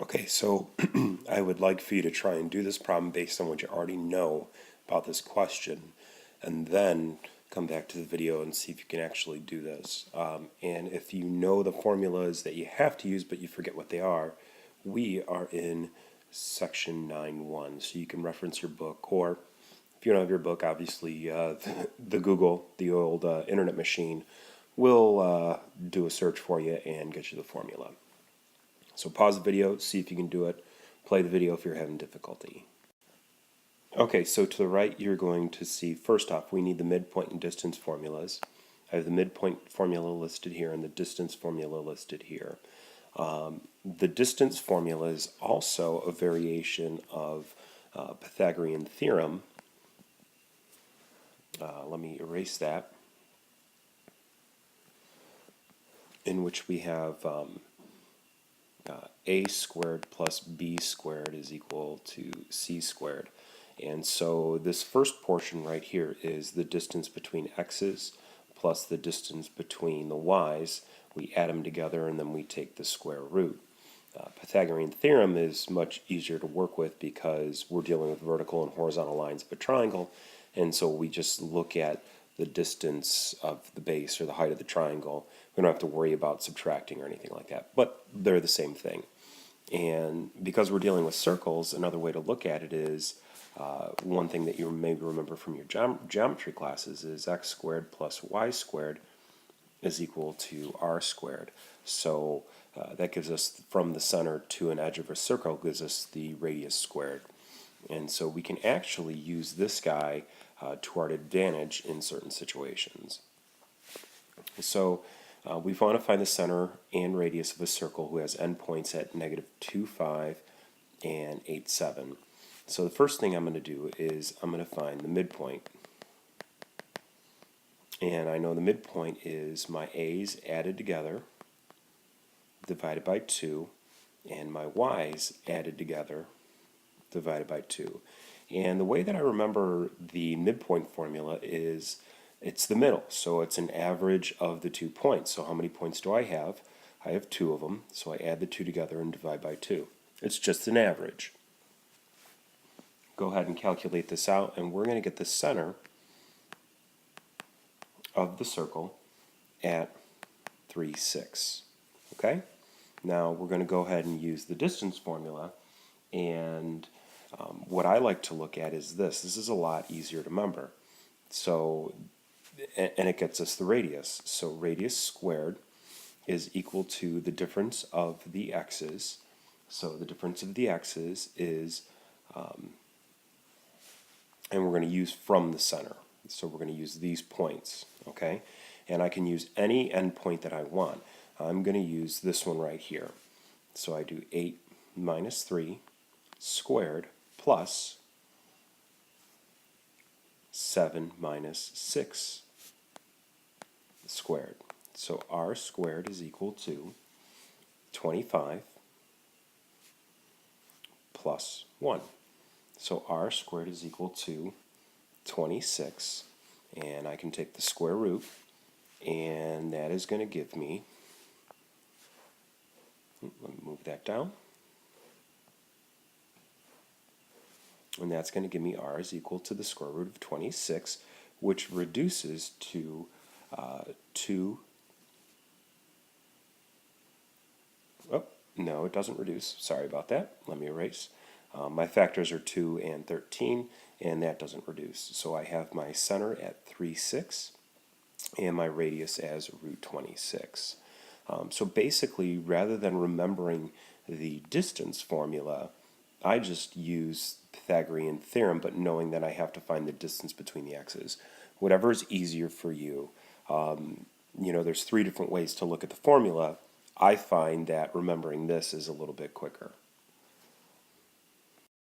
Okay, so I would like for you to try and do this problem based on what you already know about this question, and then come back to the video and see if you can actually do this. And if you know the formulas that you have to use but you forget what they are, we are in section 9.1, so you can reference your book, or if you don't have your book, obviously the Google, the old internet machine, will do a search for you and get you the formula. So pause the video, see if you can do it. Play the video if you're having difficulty. Okay, so to the right you're going to see, first off, we need the midpoint and distance formulas. I have the midpoint formula listed here and the distance formula listed here. The distance formula is also a variation of Pythagorean theorem. Let me erase that. In which we have a squared plus b squared is equal to c squared. And so this first portion right here is the distance between x's plus the distance between the y's. We add them together and then we take the square root. Pythagorean theorem is much easier to work with because we're dealing with vertical and horizontal lines of a triangle, and so we just look at the distance of the base or the height of the triangle. We don't have to worry about subtracting or anything like that, but they're the same thing. And because we're dealing with circles, another way to look at it is one thing that you may remember from your geometry classes is x squared plus y squared is equal to r squared. So that gives us, from the center to an edge of a circle, gives us the radius squared. And so we can actually use this guy to our advantage in certain situations. So we want to find the center and radius of a circle who has endpoints at -2, 5, and 8, 7. So the first thing I'm going to do is I'm going to find the midpoint. And I know the midpoint is my a's added together, divided by 2, and my y's added together, divided by 2. And the way that I remember the midpoint formula is it's the middle, so it's an average of the 2 points. So how many points do I have? I have 2 of them, so I add the 2 together and divide by 2. It's just an average. Go ahead and calculate this out, and we're going to get the center of the circle at 3, 6. Okay? Now we're going to go ahead and use the distance formula, and what I like to look at is this. This is a lot easier to remember. So, and it gets us the radius. So radius squared is equal to the difference of the x's. So the difference of the x's is, and we're going to use from the center. So we're going to use these points, okay? And I can use any endpoint that I want. I'm going to use this one right here. So I do 8 minus 3 squared plus 7 minus 6 squared. So r squared is equal to 25 plus 1. So r squared is equal to 26, and I can take the square root, and that is going to give me, let me move that down, and that's going to give me r is equal to the square root of 26, which reduces to 2. Oh, no, it doesn't reduce. Sorry about that. Let me erase. My factors are 2 and 13, and that doesn't reduce. So I have my center at 3, 6, and my radius as root 26. So basically, rather than remembering the distance formula, I just use Pythagorean theorem, but knowing that I have to find the distance between the x's. Whatever is easier for you. You know, there's 3 different ways to look at the formula. I find that remembering this is a little bit quicker.